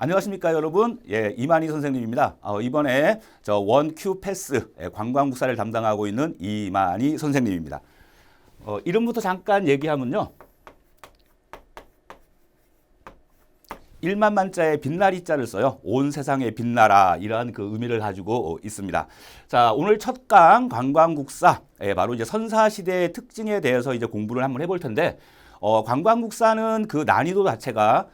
안녕하십니까 여러분. 이만희 선생님입니다. 이번에 저 원큐 패스 관광국사를 담당하고 있는 이만희 선생님입니다. 이름부터 잠깐 얘기하면요. 1만 만자의 빛나리 자를 써요. 온 세상에 빛나라 이러한 그 의미를 가지고 있습니다. 자, 오늘 첫 강 관광국사 바로 이제 선사시대의 특징에 대해서 이제 공부를 한번 해볼 텐데 관광국사는 그 난이도 자체가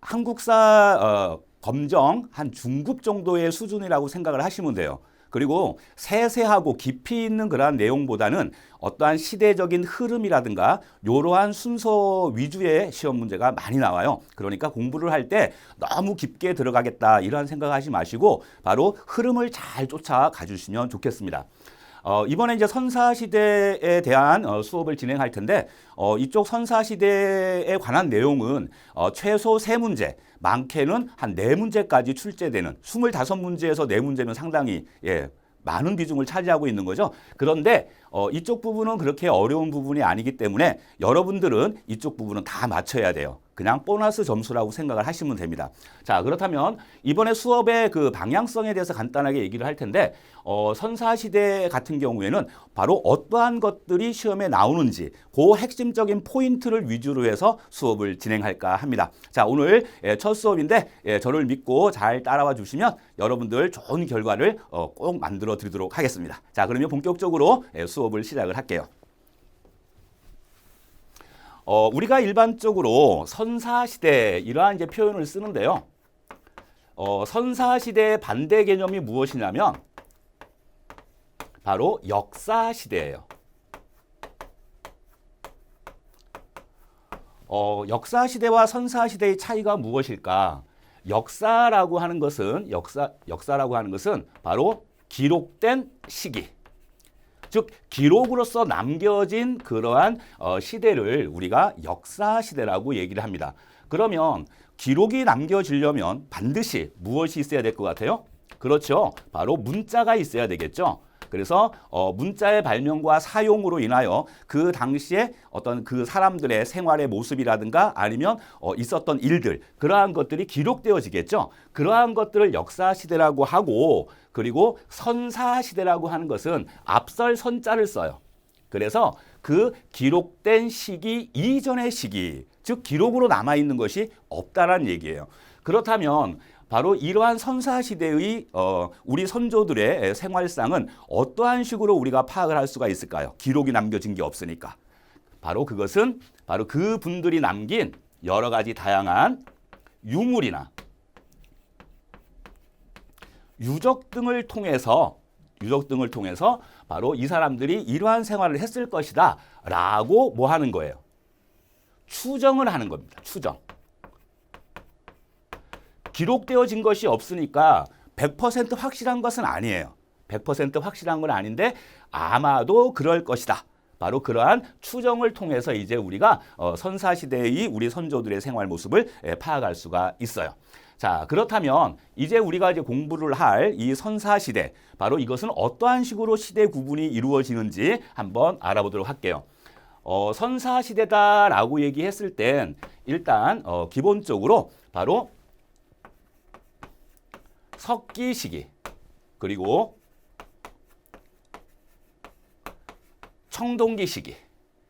한국사 검정 한 중급 정도의 수준이라고 생각을 하시면 돼요. 그리고 세세하고 깊이 있는 그러한 내용보다는 어떠한 시대적인 흐름이라든가 이러한 순서 위주의 시험 문제가 많이 나와요. 그러니까 공부를 할 때 너무 깊게 들어가겠다 이러한 생각하지 마시고 바로 흐름을 잘 쫓아가 주시면 좋겠습니다. 이번에 이제 선사시대에 대한 수업을 진행할 텐데 이쪽 선사시대에 관한 내용은 최소 3문제, 많게는 한 4문제까지 출제되는 25문제에서 4문제면 상당히 많은 비중을 차지하고 있는 거죠. 그런데 이쪽 부분은 그렇게 어려운 부분이 아니기 때문에 여러분들은 이쪽 부분은 다 맞춰야 돼요. 그냥 보너스 점수라고 생각을 하시면 됩니다. 자, 그렇다면 이번에 수업의 그 방향성에 대해서 간단하게 얘기를 할 텐데 선사시대 같은 경우에는 바로 어떠한 것들이 시험에 나오는지 그 핵심적인 포인트를 위주로 해서 수업을 진행할까 합니다. 자, 오늘 첫 수업인데 저를 믿고 잘 따라와 주시면 여러분들 좋은 결과를 꼭 만들어 드리도록 하겠습니다. 자, 그러면 본격적으로 수업을 시작을 할게요. 우리가 일반적으로 선사시대 이러한 이제 표현을 쓰는데요. 선사시대의 반대 개념이 무엇이냐면 바로 역사시대예요. 역사시대와 선사시대의 차이가 무엇일까? 역사라고 하는 것은 역사라고 하는 것은 바로 기록된 시기. 즉 기록으로서 남겨진 그러한 시대를 우리가 역사시대라고 얘기를 합니다. 그러면 기록이 남겨지려면 반드시 무엇이 있어야 될 것 같아요? 그렇죠. 바로 문자가 있어야 되겠죠. 그래서 문자의 발명과 사용으로 인하여 그 당시에 어떤 그 사람들의 생활의 모습이라든가 아니면 있었던 일들 그러한 것들이 기록되어지겠죠. 그러한 것들을 역사시대라고 하고 그리고 선사시대라고 하는 것은 앞설 선자를 써요. 그래서 그 기록된 시기 이전의 시기, 즉 기록으로 남아있는 것이 없다라는 얘기예요. 그렇다면 바로 이러한 선사시대의 우리 선조들의 생활상은 어떠한 식으로 우리가 파악을 할 수가 있을까요? 기록이 남겨진 게 없으니까. 바로 그것은 바로 그분들이 남긴 여러 가지 다양한 유물이나 유적 등을 통해서 바로 이 사람들이 이러한 생활을 했을 것이다 라고 뭐 하는 거예요? 추정을 하는 겁니다. 추정. 기록되어진 것이 없으니까 100% 확실한 것은 아니에요. 100% 확실한 건 아닌데 아마도 그럴 것이다. 바로 그러한 추정을 통해서 이제 우리가 선사시대의 우리 선조들의 생활 모습을 파악할 수가 있어요. 자, 그렇다면 이제 우리가 이제 공부를 할 이 선사시대, 바로 이것은 어떠한 식으로 시대 구분이 이루어지는지 한번 알아보도록 할게요. 선사시대다라고 얘기했을 땐 일단 기본적으로 바로 석기 시기 그리고 청동기 시기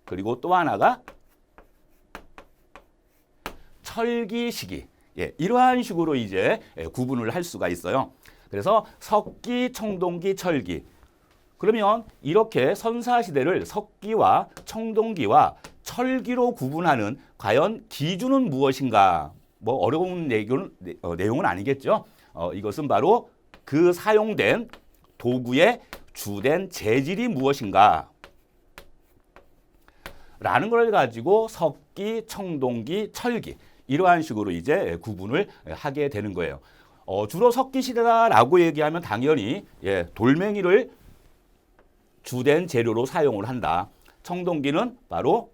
그리고 또 하나가 철기 시기 이러한 식으로 이제 구분을 할 수가 있어요. 그래서 석기, 청동기, 철기 그러면 이렇게 선사시대를 석기와 청동기와 철기로 구분하는 과연 기준은 무엇인가? 뭐 어려운 내용은 아니겠죠. 이것은 바로 그 사용된 도구의 주된 재질이 무엇인가 라는 걸 가지고 석기, 청동기, 철기 이러한 식으로 이제 구분을 하게 되는 거예요. 주로 석기 시대다라고 얘기하면 당연히 돌멩이를 주된 재료로 사용을 한다. 청동기는 바로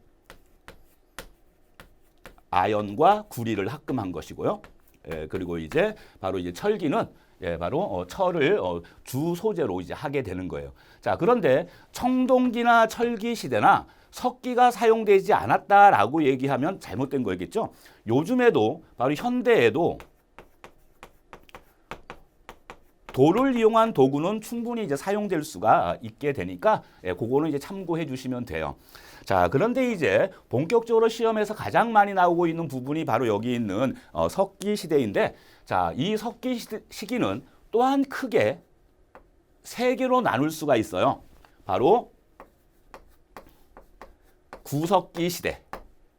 아연과 구리를 합금한 것이고요. 그리고 이제 바로 이제 철기는 바로 철을 주 소재로 이제 하게 되는 거예요. 자, 그런데 청동기나 철기 시대나 석기가 사용되지 않았다라고 얘기하면 잘못된 거겠죠. 요즘에도 바로 현대에도 돌을 이용한 도구는 충분히 이제 사용될 수가 있게 되니까 그거는 이제 참고해 주시면 돼요. 자, 그런데 이제 본격적으로 시험에서 가장 많이 나오고 있는 부분이 바로 여기 있는 석기 시대인데, 자, 이 석기 시기는 또한 크게 세 개로 나눌 수가 있어요. 바로 구석기 시대,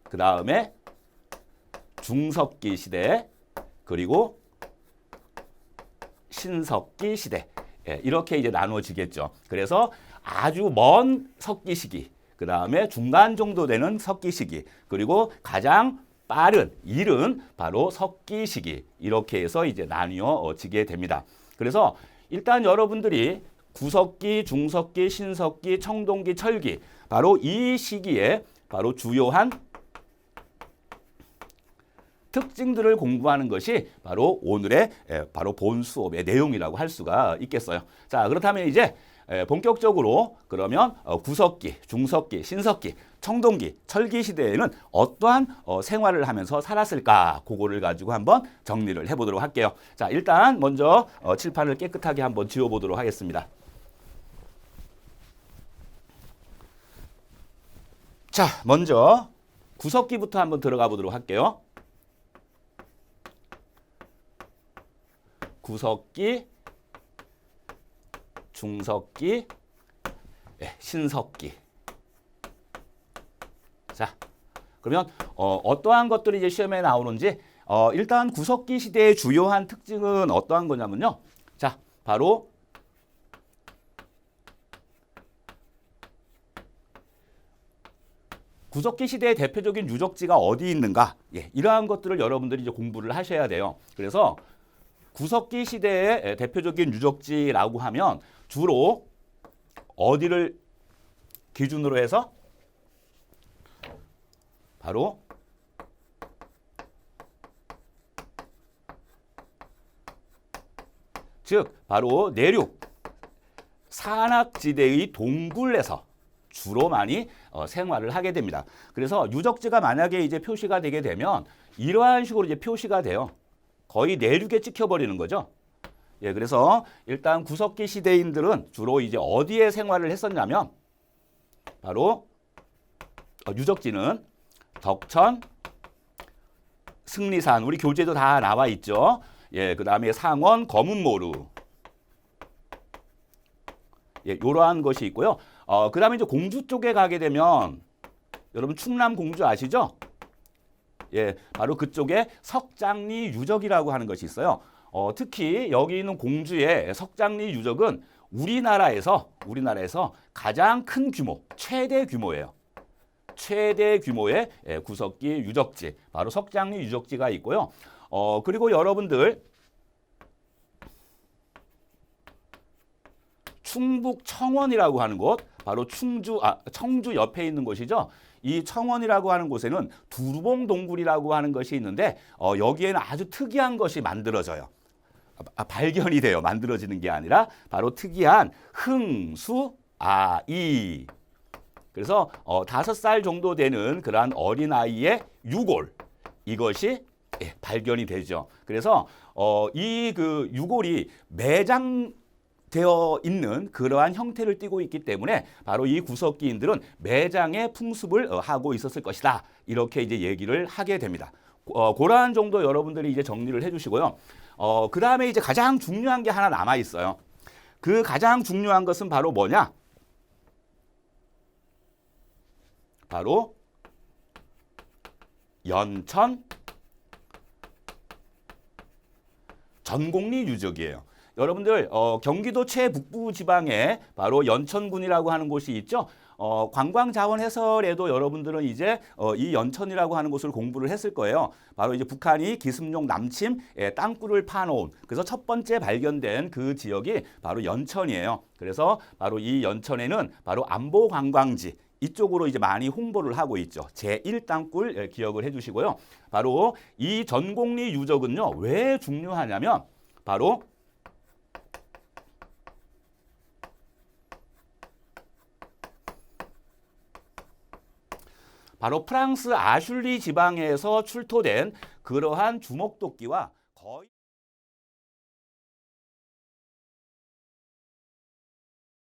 그 다음에 중석기 시대, 그리고 신석기 시대. 이렇게 이제 나눠지겠죠. 그래서 아주 먼 석기 시기, 그 다음에 중간 정도 되는 석기 시기, 그리고 가장 빠른, 이른 바로 석기 시기. 이렇게 해서 이제 나뉘어지게 됩니다. 그래서 일단 여러분들이 구석기, 중석기, 신석기, 청동기, 철기, 바로 이 시기에 바로 주요한 특징들을 공부하는 것이 바로 오늘의 바로 본 수업의 내용이라고 할 수가 있겠어요. 자, 그렇다면 이제 본격적으로 그러면 구석기, 중석기, 신석기, 청동기, 철기 시대에는 어떠한 생활을 하면서 살았을까? 그거를 가지고 한번 정리를 해보도록 할게요. 자, 일단 먼저 칠판을 깨끗하게 한번 지워보도록 하겠습니다. 자, 먼저 구석기부터 한번 들어가 보도록 할게요. 구석기, 중석기, 신석기. 자, 그러면 어떠한 것들이 이제 시험에 나오는지 일단 구석기 시대의 주요한 특징은 어떠한 거냐면요. 자, 바로 구석기 시대의 대표적인 유적지가 어디 있는가? 이러한 것들을 여러분들이 이제 공부를 하셔야 돼요. 그래서 구석기 시대의 대표적인 유적지라고 하면 주로 어디를 기준으로 해서 바로 즉 바로 내륙 산악지대의 동굴에서 주로 많이 생활을 하게 됩니다. 그래서 유적지가 만약에 이제 표시가 되게 되면 이러한 식으로 이제 표시가 돼요. 거의 내륙에 찍혀버리는 거죠. 그래서 일단 구석기 시대인들은 주로 이제 어디에 생활을 했었냐면 바로 유적지는 덕천, 승리산, 우리 교재도 다 나와 있죠. 그 다음에 상원, 검은모루. 이러한 것이 있고요. 그 다음에 이제 공주 쪽에 가게 되면 여러분 충남 공주 아시죠? 바로 그쪽에 석장리 유적이라고 하는 것이 있어요. 특히 여기 있는 공주의 석장리 유적은 우리나라에서 가장 큰 규모, 최대 규모예요. 최대 규모의 구석기 유적지, 바로 석장리 유적지가 있고요. 그리고 여러분들 충북 청원이라고 하는 곳, 바로 청주 옆에 있는 곳이죠. 이 청원이라고 하는 곳에는 두루봉 동굴이라고 하는 것이 있는데 여기에는 아주 특이한 것이 만들어져요. 발견이 돼요. 만들어지는 게 아니라 바로 특이한 흥수아이. 그래서 5살 정도 되는 그러한 어린아이의 유골, 이것이 발견이 되죠. 그래서 이 그 유골이 매장되어 있는 그러한 형태를 띠고 있기 때문에 바로 이 구석기인들은 매장의 풍습을 하고 있었을 것이다. 이렇게 이제 얘기를 하게 됩니다. 그러한 정도 여러분들이 이제 정리를 해주시고요. 그 다음에 이제 가장 중요한 게 하나 남아 있어요. 그 가장 중요한 것은 바로 뭐냐? 바로 연천 전곡리 유적이에요. 여러분들 경기도 최북부 지방에 바로 연천군이라고 하는 곳이 있죠. 관광자원 해설에도 여러분들은 이제 이 연천이라고 하는 곳을 공부를 했을 거예요. 바로 이제 북한이 기습용 남침 땅굴을 파놓은, 그래서 첫 번째 발견된 그 지역이 바로 연천이에요. 그래서 바로 이 연천에는 바로 안보 관광지, 이쪽으로 이제 많이 홍보를 하고 있죠. 제1땅굴 기억을 해주시고요. 바로 이 전곡리 유적은요, 왜 중요하냐면 바로 바로 프랑스 아슐리 지방에서 출토된 그러한 주먹도끼와 거의